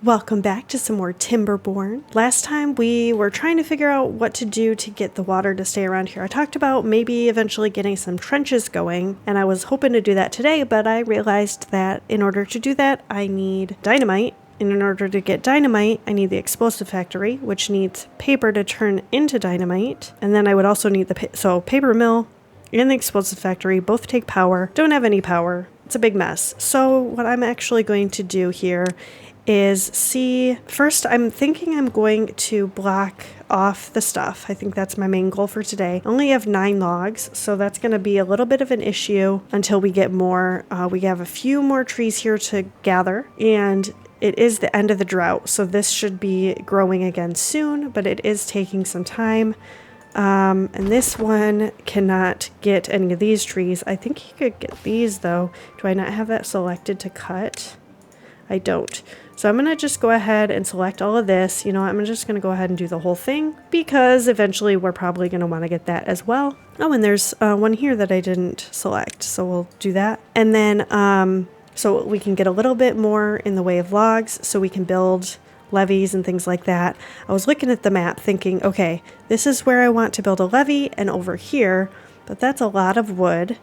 Welcome back to some more Timberborn. Last time we were trying to figure out what to do to get the water to stay around here. I talked about maybe eventually getting some trenches going, and I was hoping to do that today, but I realized that in order to do that, I need dynamite. And in order to get dynamite, I need the explosive factory, which needs paper to turn into dynamite. And then I would also need the paper mill and the explosive factory both take power. Don't have any power. It's a big mess. So what I'm actually going to do here is first I'm thinking I'm going to block off the stuff. I think that's my main goal for today. I only have 9 logs, so that's going to be a little bit of an issue until we get more. We have a few more trees here to gather, and it is the end of the drought, so this should be growing again soon, but it is taking some time. And this one cannot get any of these trees. I think he could get these though. Do I not have that selected to cut? I don't. So I'm going to just go ahead and select all of this. You know, I'm just going to go ahead and do the whole thing because eventually we're probably going to want to get that as well. Oh, and there's one here that I didn't select. So we'll do that. And then, so we can get a little bit more in the way of logs so we can build levees and things like that. I was looking at the map thinking, okay, this is where I want to build a levee and over here, but that's a lot of wood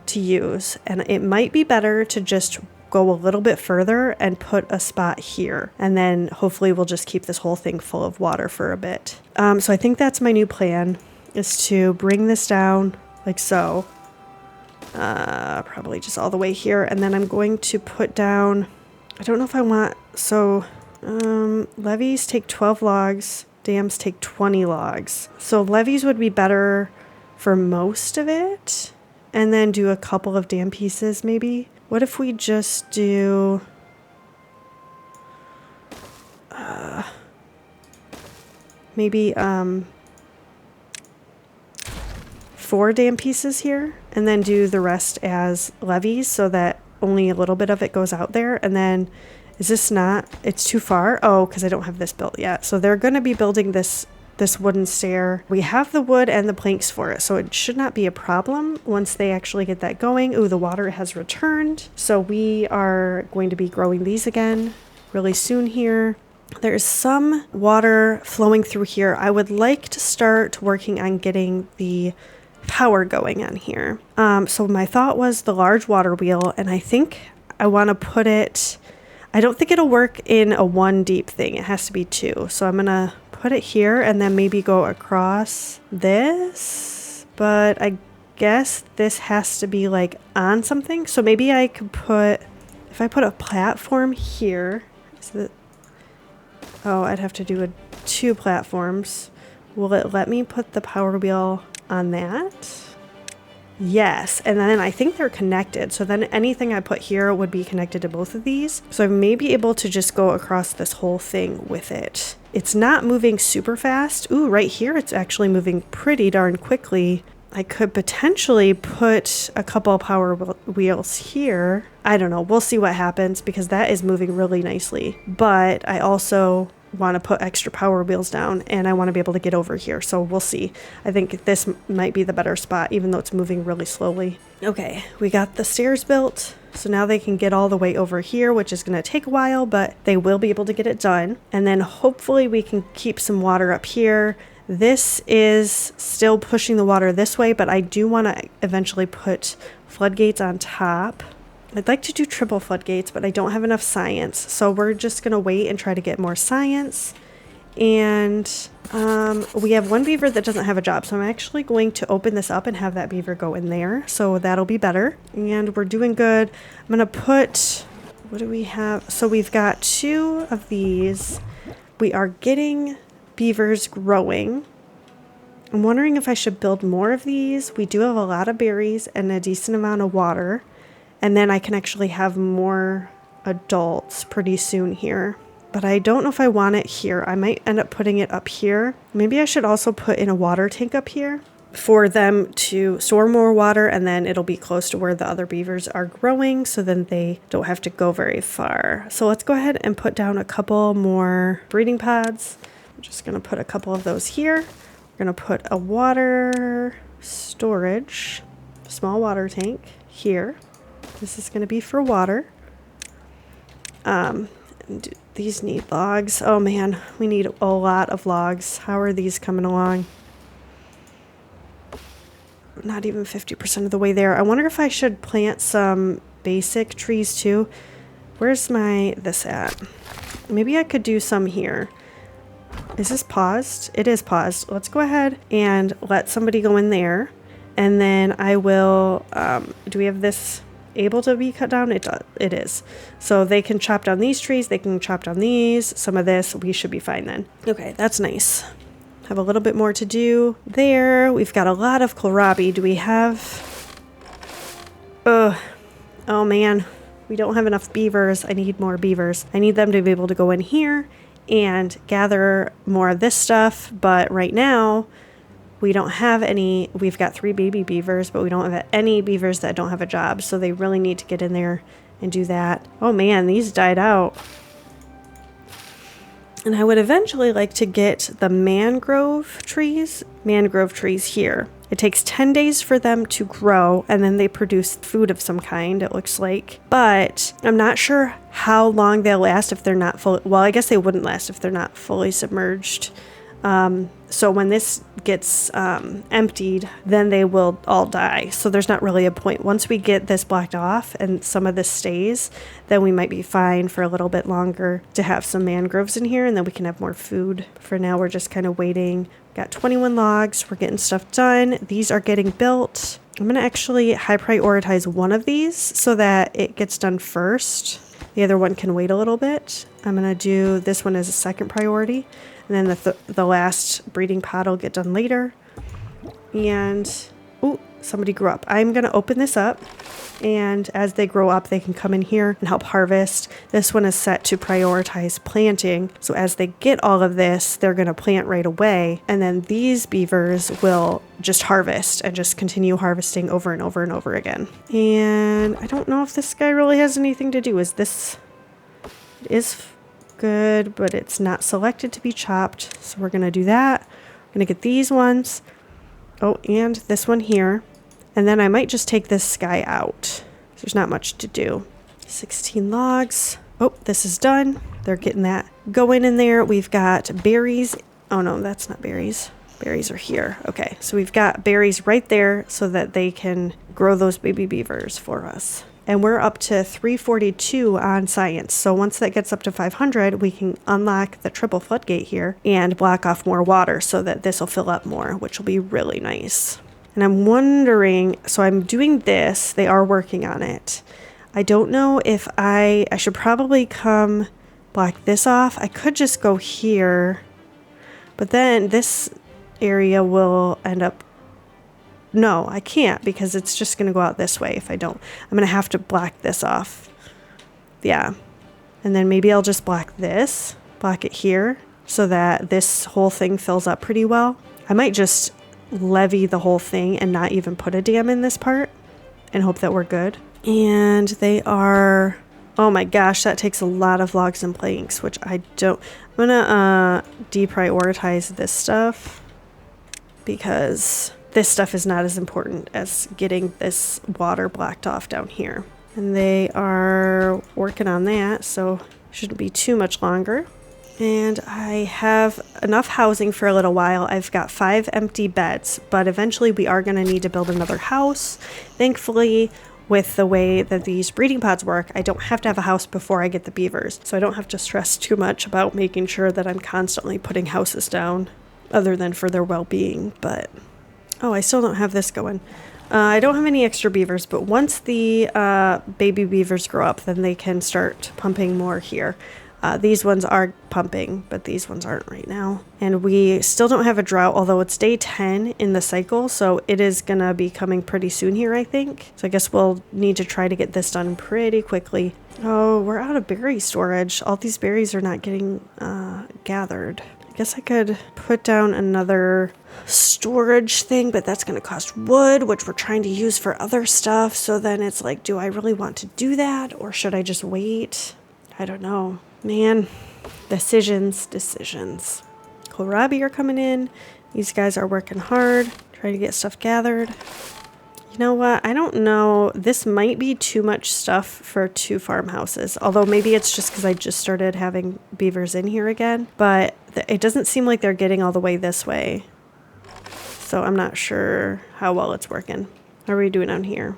to use. And it might be better to just go a little bit further and put a spot here, and then hopefully we'll just keep this whole thing full of water for a bit. So I think that's my new plan, is to bring this down like so, probably just all the way here, and then I'm going to put down, I don't know if I want, so levees take 12 logs, dams take 20 logs, so levees would be better for most of it, and then do a couple of dam pieces maybe. What if we just do maybe 4 dam pieces here, and then do the rest as levees so that only a little bit of it goes out there. And then is this not, it's too far? Oh, because I don't have this built yet. So they're going to be building this wooden stair. We have the wood and the planks for it, so it should not be a problem once they actually get that going. Ooh, the water has returned. So we are going to be growing these again really soon here. There's some water flowing through here. I would like to start working on getting the power going on here. So my thought was the large water wheel, and I think I want to put it, I don't think it'll work in a 1 deep thing. It has to be 2. So I'm going to put it here and then maybe go across this, but I guess this has to be like on something. So maybe I could put, if I put a platform here, oh, I'd have to do 2 platforms. Will it let me put the power wheel on that? Yes, and then I think they're connected, so then anything I put here would be connected to both of these. So I may be able to just go across this whole thing with it. It's not moving super fast. Ooh, right here it's actually moving pretty darn quickly. I could potentially put a couple of power wheels here. I don't know, we'll see what happens because that is moving really nicely. But I also want to put extra power wheels down, and I want to be able to get over here, so we'll see. I think this might be the better spot even though it's moving really slowly. Okay, we got the stairs built, so now they can get all the way over here, which is going to take a while, but they will be able to get it done. And then hopefully we can keep some water up here. This is still pushing the water this way, but I do want to eventually put floodgates on top. I'd like to do triple floodgates, but I don't have enough science. So we're just going to wait and try to get more science. And we have 1 beaver that doesn't have a job. So I'm actually going to open this up and have that beaver go in there. So that'll be better. And we're doing good. I'm going to put, what do we have? So we've got 2 of these. We are getting beavers growing. I'm wondering if I should build more of these. We do have a lot of berries and a decent amount of water. And then I can actually have more adults pretty soon here. But I don't know if I want it here. I might end up putting it up here. Maybe I should also put in a water tank up here for them to store more water, and then it'll be close to where the other beavers are growing, so then they don't have to go very far. So let's go ahead and put down a couple more breeding pods. I'm just going to put a couple of those here. We're going to put a water storage, small water tank here. This is going to be for water. These need logs. Oh man, we need a lot of logs. How are these coming along? Not even 50% of the way there. I wonder if I should plant some basic trees too. Where's this at? Maybe I could do some here. Is this paused? It is paused. Let's go ahead and let somebody go in there. And then I will, do we have this able to be cut down? It is. So they can chop down these trees. They can chop down these. Some of this, we should be fine then. Okay, that's nice. Have a little bit more to do there. We've got a lot of kohlrabi. Do we have... oh man. We don't have enough beavers. I need more beavers. I need them to be able to go in here and gather more of this stuff. But right now, we don't have any. We've got 3 baby beavers, but we don't have any beavers that don't have a job. So they really need to get in there and do that. Oh man, these died out. And I would eventually like to get the mangrove trees here. It takes 10 days for them to grow, and then they produce food of some kind, it looks like. But I'm not sure how long they'll last if they're not fully... well, I guess they wouldn't last if they're not fully submerged. So when this gets emptied, then they will all die. So there's not really a point. Once we get this blocked off and some of this stays, then we might be fine for a little bit longer to have some mangroves in here, and then we can have more food. For now, we're just kind of waiting. Got 21 logs. We're getting stuff done. These are getting built. I'm going to actually high prioritize one of these so that it gets done first. The other one can wait a little bit. I'm going to do this one as a second priority. And then the last breeding pod will get done later. And, ooh, somebody grew up. I'm going to open this up. And as they grow up, they can come in here and help harvest. This one is set to prioritize planting. So as they get all of this, they're going to plant right away. And then these beavers will just harvest and just continue harvesting over and over and over again. And I don't know if this guy really has anything to do. It is good, but it's not selected to be chopped. So we're going to do that. I'm going to get these ones. Oh, and this one here. And then I might just take this guy out. There's not much to do. 16 logs. Oh, this is done. They're getting that going in there. We've got berries. Oh no, that's not berries. Berries are here. Okay, so we've got berries right there so that they can grow those baby beavers for us. And we're up to 342 on science. So once that gets up to 500, we can unlock the triple floodgate here and block off more water so that this will fill up more, which will be really nice. And I'm wondering, so I'm doing this. They are working on it. I don't know if I should probably come block this off. I could just go here, but then this area will end up... no, I can't because it's just going to go out this way if I don't. I'm going to have to block this off. Yeah. And then maybe I'll just block it here so that this whole thing fills up pretty well. I might just levee the whole thing and not even put a dam in this part and hope that we're good. And they are... oh my gosh, that takes a lot of logs and planks, which I don't... I'm going to deprioritize this stuff because... this stuff is not as important as getting this water blocked off down here. And they are working on that, so shouldn't be too much longer. And I have enough housing for a little while. I've got 5 empty beds, but eventually we are going to need to build another house. Thankfully, with the way that these breeding pods work, I don't have to have a house before I get the beavers. So I don't have to stress too much about making sure that I'm constantly putting houses down, other than for their well-being, but... oh, I still don't have this going. I don't have any extra beavers, but once the baby beavers grow up, then they can start pumping more here. These ones are pumping, but these ones aren't right now. And we still don't have a drought, although it's day 10 in the cycle, so it is going to be coming pretty soon here, I think. So I guess we'll need to try to get this done pretty quickly. Oh, we're out of berry storage. All these berries are not getting gathered. I guess I could put down another storage thing, but that's going to cost wood, which we're trying to use for other stuff. So then it's like, do I really want to do that, or should I just wait? I don't know. Man, decisions. Kohlrabi are coming in. These guys are working hard, trying to get stuff gathered. You know what? I don't know. This might be too much stuff for 2 farmhouses. Although maybe it's just because I just started having beavers in here again. But it doesn't seem like they're getting all the way this way. So I'm not sure how well it's working. How are we doing on here?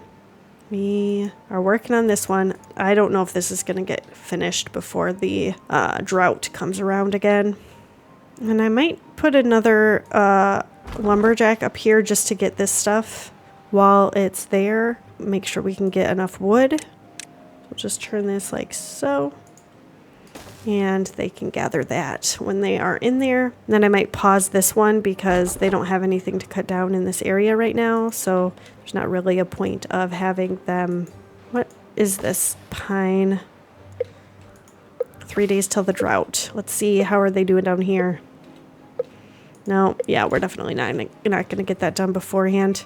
We are working on this one. I don't know if this is going to get finished before the drought comes around again. And I might put another lumberjack up here just to get this stuff while it's there. Make sure we can get enough wood. We'll just turn this like so. And they can gather that when they are in there. And then I might pause this one because they don't have anything to cut down in this area right now. So there's not really a point of having them. What is this? Pine. 3 days till the drought. Let's see, how are they doing down here? No, yeah, we're definitely not going to get that done beforehand.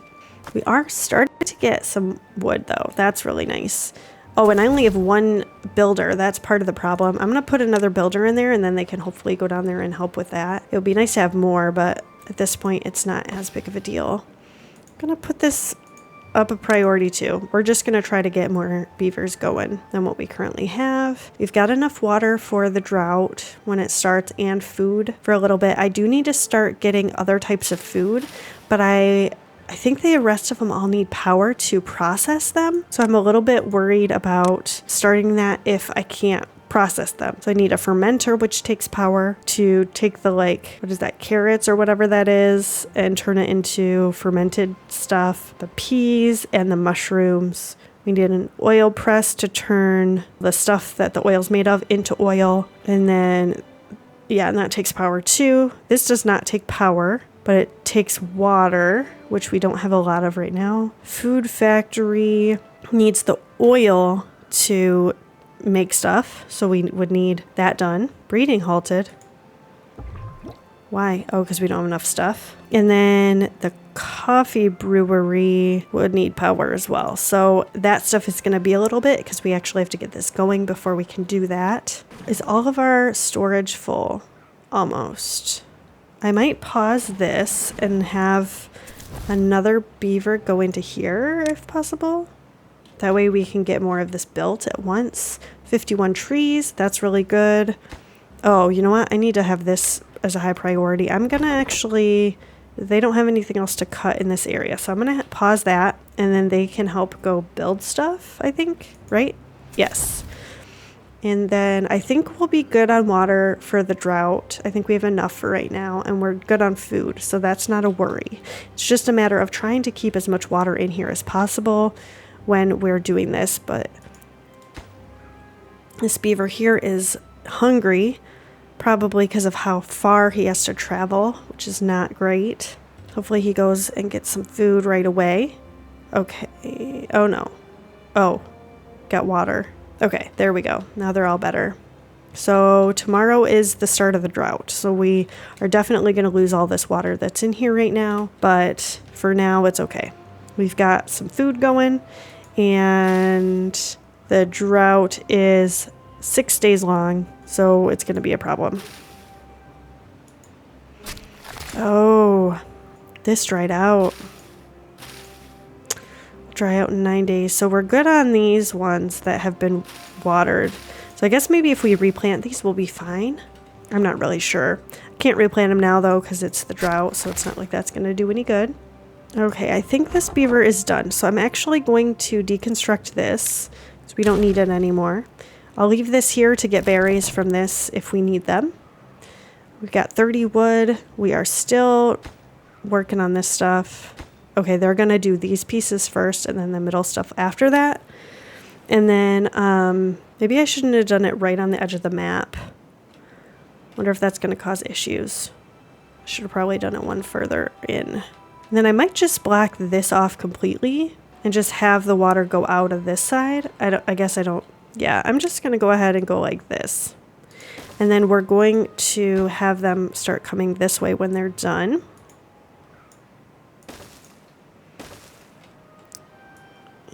We are starting to get some wood though. That's really nice. Oh, and I only have 1 builder. That's part of the problem. I'm going to put another builder in there and then they can hopefully go down there and help with that. It would be nice to have more, but at this point it's not as big of a deal. I'm going to put this up a priority 2. We're just going to try to get more beavers going than what we currently have. We've got enough water for the drought when it starts and food for a little bit. I do need to start getting other types of food, but I think the rest of them all need power to process them. So I'm a little bit worried about starting that if I can't process them. So I need a fermenter, which takes power to take the what is that, carrots or whatever that is, and turn it into fermented stuff. The peas and the mushrooms. We need an oil press to turn the stuff that the oil's made of into oil. And then, yeah, and that takes power too. This does not take power, but it takes water, which we don't have a lot of right now. Food factory needs the oil to make stuff, so we would need that done. Breeding halted. Why? Oh, because we don't have enough stuff. And then the coffee brewery would need power as well. So that stuff is going to be a little bit because we actually have to get this going before we can do that. Is all of our storage full? Almost. I might pause this and have another beaver go into here if possible. That way we can get more of this built at once. 51 trees, that's really good. Oh, you know what? I need to have this as a high priority. I'm gonna actually, they don't have anything else to cut in this area. So I'm gonna pause that and then they can help go build stuff, I think, right? Yes. And then I think we'll be good on water for the drought. I think we have enough for right now and we're good on food. So that's not a worry. It's just a matter of trying to keep as much water in here as possible when we're doing this. But this beaver here is hungry, probably because of how far he has to travel, which is not great. Hopefully he goes and gets some food right away. Okay. Oh no. Oh, got water. Okay, there we go. Now they're all better. So tomorrow is the start of the drought. So we are definitely going to lose all this water that's in here right now. But for now, it's okay. We've got some food going. And the drought is 6 days long. So it's going to be a problem. Oh, this dried out. Dry out in 9 days. So we're good on these ones that have been watered. So I guess maybe if we replant these, we'll be fine. I'm not really sure. I can't replant them now though because it's the drought. So it's not like that's going to do any good. Okay, I think this beaver is done. So I'm actually going to deconstruct this because we don't need it anymore. I'll leave this here to get berries from this if we need them. We've got 30 wood. We are still working on this stuff. Okay, they're going to do these pieces first and then the middle stuff after that. And then maybe I shouldn't have done it right on the edge of the map. Wonder if that's going to cause issues. Should have probably done it one further in. And then I might just block this off completely and just have the water go out of this side. I guess I don't. Yeah, I'm just going to go ahead and go like this. And then we're going to have them start coming this way when they're done.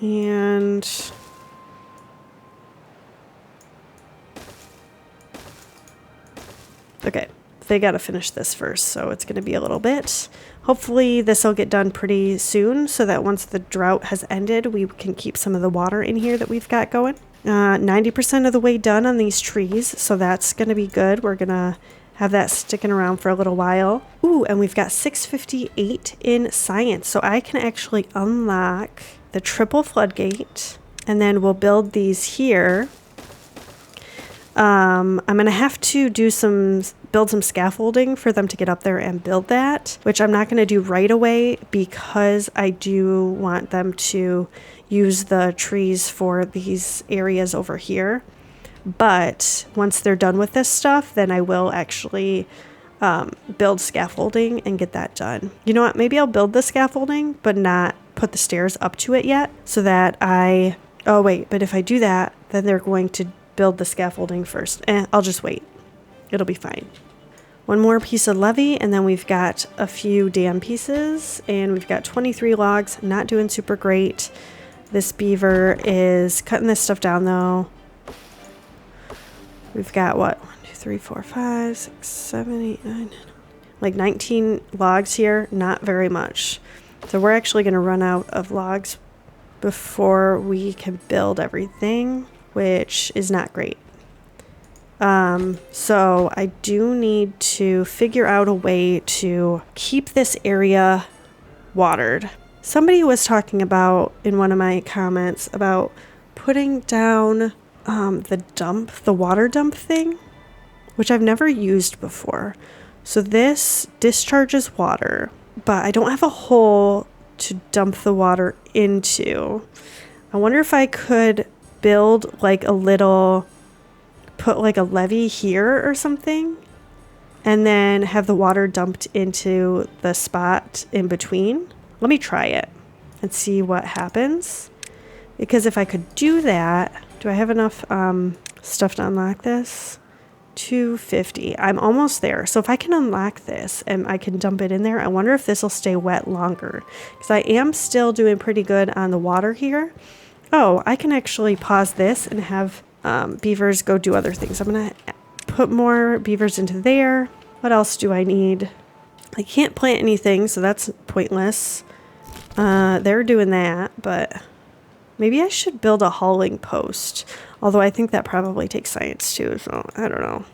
And okay, they got to finish this first, so it's going to be a little bit. Hopefully this will get done pretty soon so that once the drought has ended, we can keep some of the water in here that we've got going. 90% of the way done on these trees, so that's going to be good. We're going to have that sticking around for a little while. Ooh, and we've got 658 in science, so I can actually unlock the triple floodgate, and then we'll build these here. I'm going to have to build some scaffolding for them to get up there and build that, which I'm not going to do right away because I do want them to use the trees for these areas over here. But once they're done with this stuff, then I will actually build scaffolding and get that done. You know what? Maybe I'll build the scaffolding, but not put the stairs up to it yet so that oh wait, but if I do that, then they're going to build the scaffolding first. I'll just wait. It'll be fine. One more piece of levee, and then we've got a few dam pieces, and we've got 23 logs. Not doing super great. This beaver is cutting this stuff down though. We've got what? 1, 2, 3, 4, 5, 6, 7, 8, 9, like 19 logs here. Not very much. So we're actually going to run out of logs before we can build everything, which is not great. So I do need to figure out a way to keep this area watered. Somebody was talking about in one of my comments about putting down the water dump thing, which I've never used before. So this discharges water, but I don't have a hole to dump the water into. I wonder if I could build like put like a levee here or something, and then have the water dumped into the spot in between. Let me try it and see what happens. Because if I could do that, do I have enough stuff to unlock this? 250. I'm almost there. So if I can unlock this and I can dump it in there, I wonder if this will stay wet longer. Because I am still doing pretty good on the water here. Oh, I can actually pause this and have beavers go do other things. I'm going to put more beavers into there. What else do I need? I can't plant anything, so that's pointless. They're doing that, but maybe I should build a hauling post. Although I think that probably takes science too, so I don't know.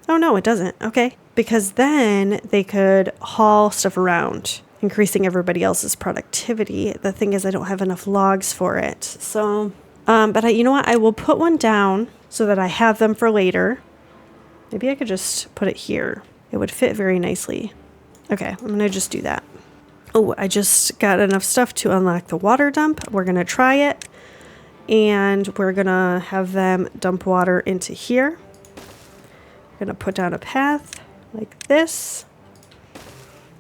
Oh no, it doesn't. Okay. Because then they could haul stuff around, increasing everybody else's productivity. The thing is, I don't have enough logs for it. So, you know what? I will put one down so that I have them for later. Maybe I could just put it here. It would fit very nicely. Okay, I'm going to just do that. Oh, I just got enough stuff to unlock the water dump. We're going to try it. And we're going to have them dump water into here. We're going to put down a path like this.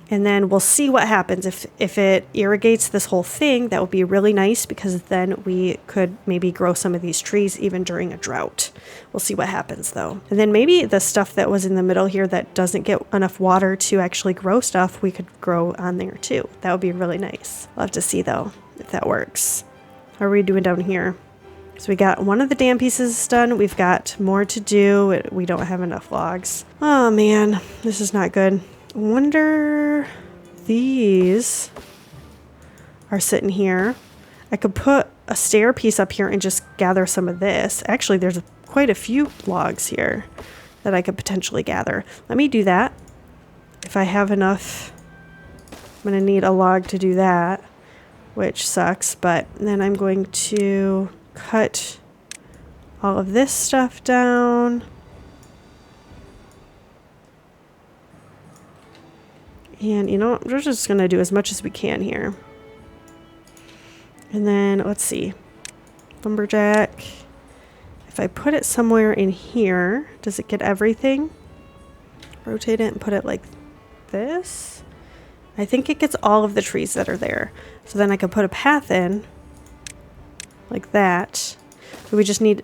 And then we'll see what happens. If it irrigates this whole thing, that would be really nice because then we could maybe grow some of these trees even during a drought. We'll see what happens though. And then maybe the stuff that was in the middle here that doesn't get enough water to actually grow stuff, we could grow on there too. That would be really nice. We'll have to see though if that works. How are we doing down here? So we got one of the dam pieces done. We've got more to do. We don't have enough logs. Oh man, this is not good. I wonder, these are sitting here. I could put a stair piece up here and just gather some of this. Actually, there's quite a few logs here that I could potentially gather. Let me do that. If I have enough, I'm going to need a log to do that, which sucks. But then I'm going to cut all of this stuff down. And you know what? We're just going to do as much as we can here. And then let's see. Lumberjack. If I put it somewhere in here, does it get everything? Rotate it and put it like this. I think it gets all of the trees that are there. So then I can put a path in like that. We just need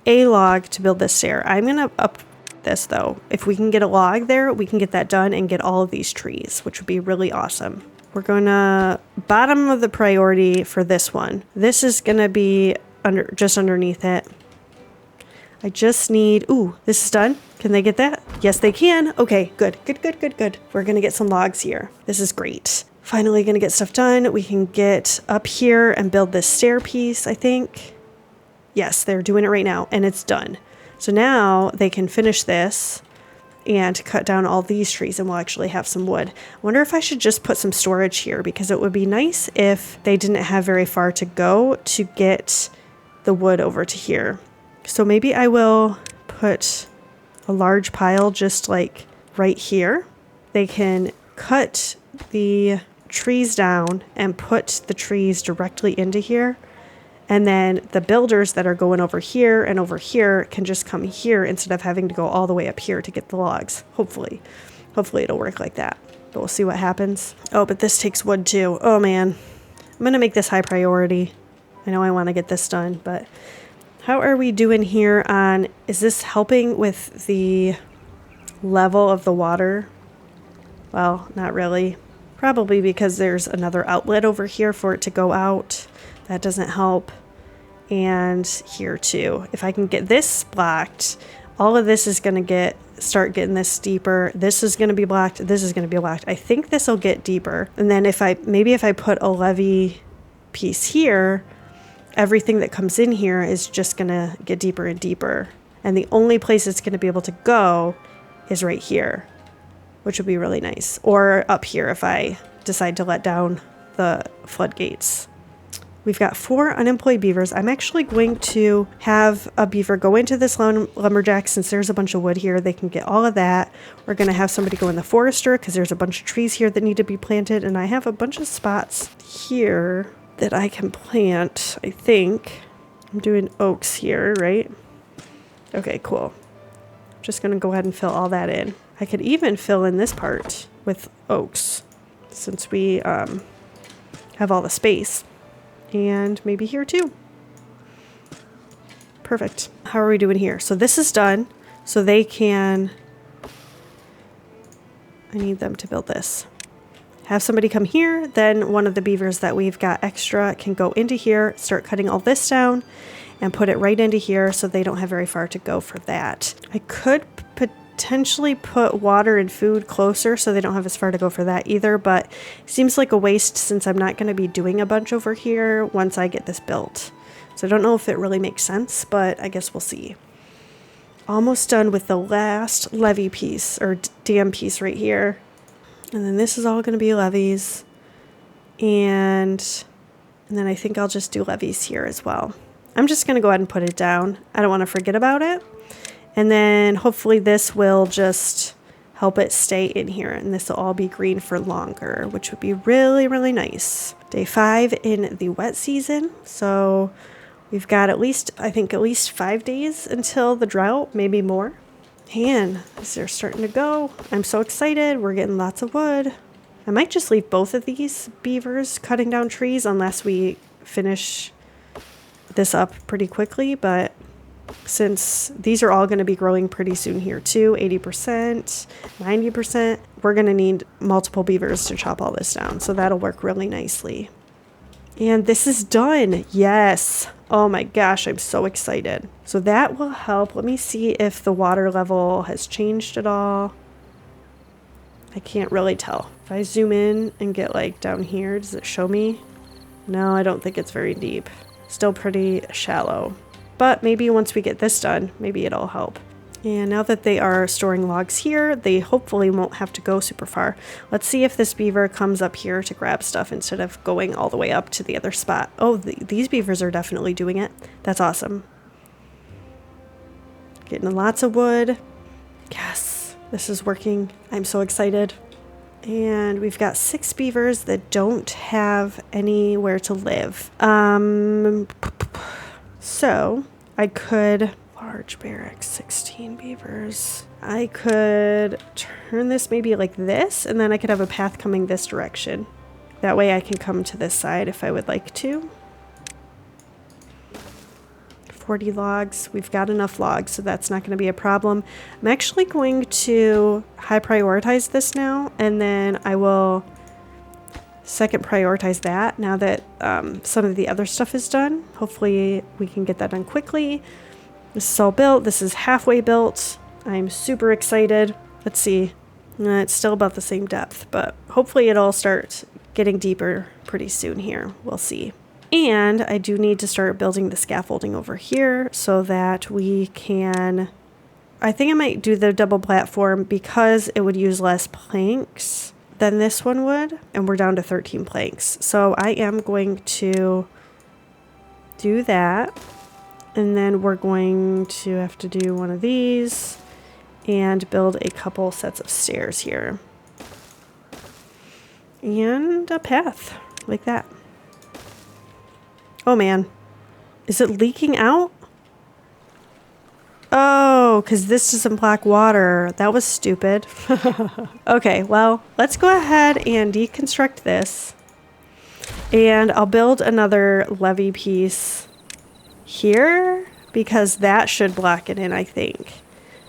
a log to build this stair. I'm going to up this though. If we can get a log there, we can get that done and get all of these trees, which would be really awesome. We're going to bottom of the priority for this one. This is going to be just underneath it. I just need, ooh, this is done. Can they get that? Yes, they can. Okay, good. We're going to get some logs here. This is great. Finally going to get stuff done. We can get up here and build this stair piece, I think. Yes, they're doing it right now, and it's done. So now they can finish this and cut down all these trees, and we'll actually have some wood. I wonder if I should just put some storage here, because it would be nice if they didn't have very far to go to get the wood over to here. So maybe I will put a large pile just like right here. They can cut the trees down and put the trees directly into here. And then the builders that are going over here and over here can just come here instead of having to go all the way up here to get the logs. Hopefully it'll work like that. But we'll see what happens. Oh, but this takes wood too. Oh man, I'm gonna make this high priority. I know I want to get this done, but how are we doing here on, is this helping with the level of the water? Well, not really. Probably because there's another outlet over here for it to go out. That doesn't help. And here too. If I can get this blocked, all of this is going to start getting this deeper. This is going to be blocked. This is going to be blocked. I think this will get deeper. And then if I put a levee piece here, everything that comes in here is just going to get deeper and deeper. And the only place it's going to be able to go is right here, which would be really nice. Or up here if I decide to let down the floodgates. We've got 4 unemployed beavers. I'm actually going to have a beaver go into this lumberjack since there's a bunch of wood here. They can get all of that. We're going to have somebody go in the forester because there's a bunch of trees here that need to be planted. And I have a bunch of spots here that I can plant, I think. I'm doing oaks here, right? Okay, cool. I'm just going to go ahead and fill all that in. I could even fill in this part with oaks since we have all the space. And maybe here too. Perfect. How are we doing here? So this is done. So they can, I need them to build this. Have somebody come here. Then one of the beavers that we've got extra can go into here, start cutting all this down and put it right into here so they don't have very far to go for that. I could potentially put water and food closer so they don't have as far to go for that either, but it seems like a waste since I'm not going to be doing a bunch over here once I get this built. So I don't know if it really makes sense, but I guess we'll see. Almost done with the last levee piece or dam piece right here. And then this is all going to be levees. And then I think I'll just do levees here as well. I'm just going to go ahead and put it down. I don't want to forget about it. And then hopefully this will just help it stay in here. And this will all be green for longer, which would be really, really nice. Day 5 in the wet season. So we've got at least 5 days until the drought, maybe more. And they're starting to go. I'm so excited. We're getting lots of wood. I might just leave both of these beavers cutting down trees unless we finish this up pretty quickly. But since these are all going to be growing pretty soon here too, 80%, 90%, we're going to need multiple beavers to chop all this down. So that'll work really nicely. And this is done. Yes. Oh my gosh, I'm so excited. So that will help. Let me see if the water level has changed at all. I can't really tell. If I zoom in and get like down here, does it show me? No, I don't think it's very deep. Still pretty shallow. But maybe once we get this done, maybe it'll help. And now that they are storing logs here, they hopefully won't have to go super far. Let's see if this beaver comes up here to grab stuff instead of going all the way up to the other spot. Oh, these beavers are definitely doing it. That's awesome. Getting lots of wood. Yes, this is working. I'm so excited. And we've got 6 beavers that don't have anywhere to live. So I could, large barracks, 16 beavers. I could turn this maybe like this, and then I could have a path coming this direction. That way I can come to this side if I would like to. 40 logs. We've got enough logs, so that's not going to be a problem. I'm actually going to high prioritize this now, and then I will second prioritize that now that some of the other stuff is done. Hopefully we can get that done quickly. This is all built. This is halfway built. I'm super excited. Let's see. It's still about the same depth, but hopefully it'll start getting deeper pretty soon here. We'll see. And I do need to start building the scaffolding over here so that we can... I think I might do the double platform because it would use less planks than this one would. And we're down to 13 planks. So I am going to do that. And then we're going to have to do one of these and build a couple sets of stairs here. And a path like that. Oh man, is it leaking out? Oh, because this doesn't block water. That was stupid. Okay, well, let's go ahead and deconstruct this. And I'll build another levee piece here because that should block it in, I think.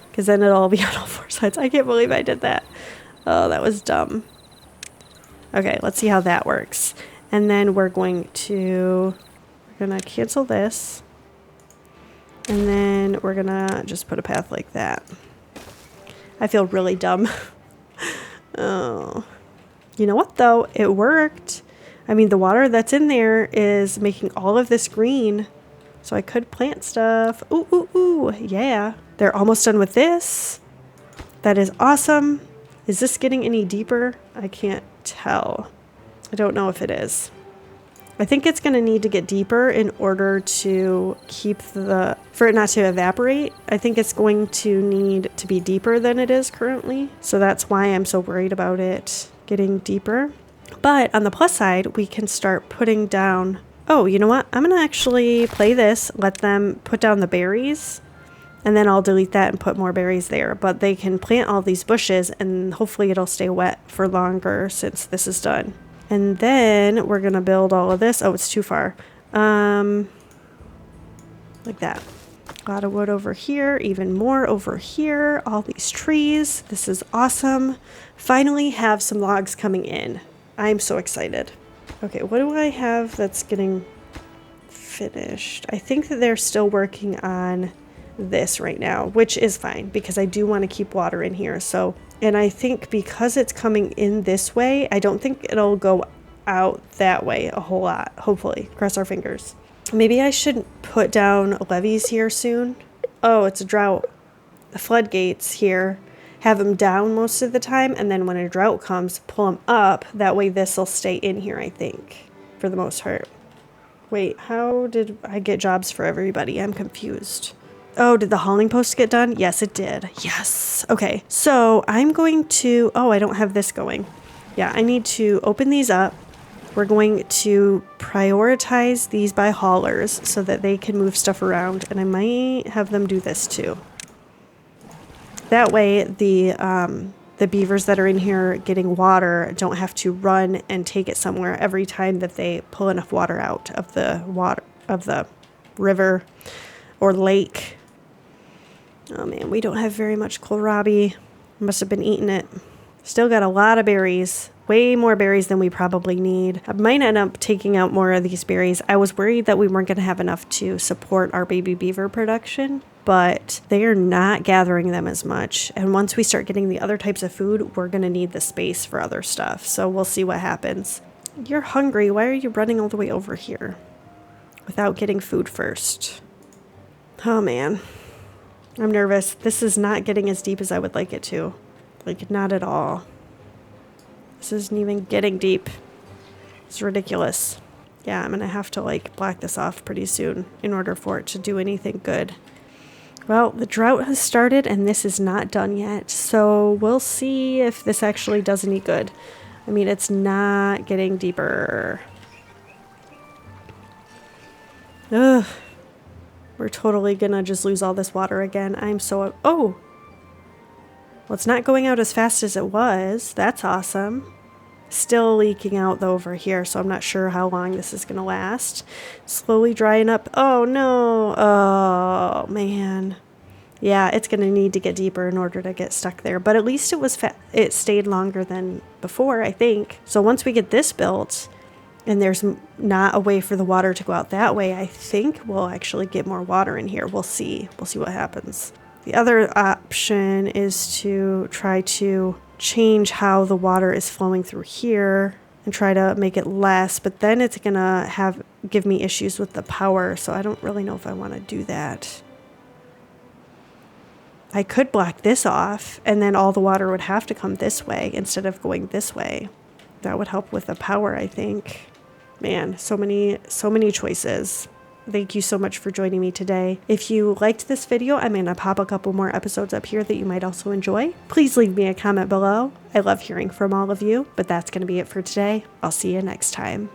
Because then it'll be on all four sides. I can't believe I did that. Oh, that was dumb. Okay, let's see how that works. And then we're going to cancel this. And then we're gonna just put a path like that. I feel really dumb. Oh. You know what though? It worked. I mean, the water that's in there is making all of this green. So I could plant stuff. Ooh, ooh, ooh. Yeah. They're almost done with this. That is awesome. Is this getting any deeper? I can't tell. I don't know if it is. I think it's going to need to get deeper in order to keep for it not to evaporate. I think it's going to need to be deeper than it is currently. So that's why I'm so worried about it getting deeper. But on the plus side, we can start putting down... Oh, you know what? I'm going to actually play this, let them put down the berries, and then I'll delete that and put more berries there. But they can plant all these bushes, and hopefully it'll stay wet for longer since this is done. And then we're going to build all of this. Oh, it's too far. Like that. A lot of wood over here, even more over here. All these trees. This is awesome. Finally have some logs coming in. I'm so excited. Okay, what do I have that's getting finished? I think that they're still working on this right now, which is fine because I do want to keep water in here. So, and I think because it's coming in this way, I don't think it'll go out that way a whole lot. Hopefully, cross our fingers. Maybe I should put down levees here soon. Oh, it's a drought. The floodgates here, have them down most of the time, and then when a drought comes, pull them up. That way this will stay in here, I think, for the most part. Wait, how did I get jobs for everybody? I'm confused. Oh, did the hauling post get done? Yes, it did. Yes. Okay, so I'm going to... Oh, I don't have this going. Yeah, I need to open these up. We're going to prioritize these by haulers so that they can move stuff around, and I might have them do this too. That way, the beavers that are in here getting water don't have to run and take it somewhere every time that they pull enough water out of the river or lake. Oh man, we don't have very much kohlrabi. Must have been eating it. Still got a lot of berries. Way more berries than we probably need. I might end up taking out more of these berries. I was worried that we weren't going to have enough to support our baby beaver production, but they are not gathering them as much. And once we start getting the other types of food, we're going to need the space for other stuff. So we'll see what happens. You're hungry. Why are you running all the way over here without getting food first? Oh man, I'm nervous. This is not getting as deep as I would like it to. Like, not at all. This isn't even getting deep. It's ridiculous. Yeah, I'm going to have to, like, block this off pretty soon in order for it to do anything good. Well, the drought has started, and this is not done yet. So we'll see if this actually does any good. I mean, it's not getting deeper. Ugh. We're totally going to just lose all this water again. I'm so... Oh! Well, it's not going out as fast as it was. That's awesome. Still leaking out though over here, so I'm not sure how long this is going to last. Slowly drying up. Oh no. Oh man. Yeah, it's going to need to get deeper in order to get stuck there. But at least it stayed longer than before, I think. So once we get this built, and there's not a way for the water to go out that way, I think we'll actually get more water in here. We'll see. We'll see what happens. The other option is to try to change how the water is flowing through here and try to make it less, but then it's gonna give me issues with the power, so I don't really know if I want to do that. I could block this off, and then all the water would have to come this way instead of going this way. That would help with the power, I think. Man, so many choices. Thank you so much for joining me today. If you liked this video, I'm going to pop a couple more episodes up here that you might also enjoy. Please leave me a comment below. I love hearing from all of you, but that's going to be it for today. I'll see you next time.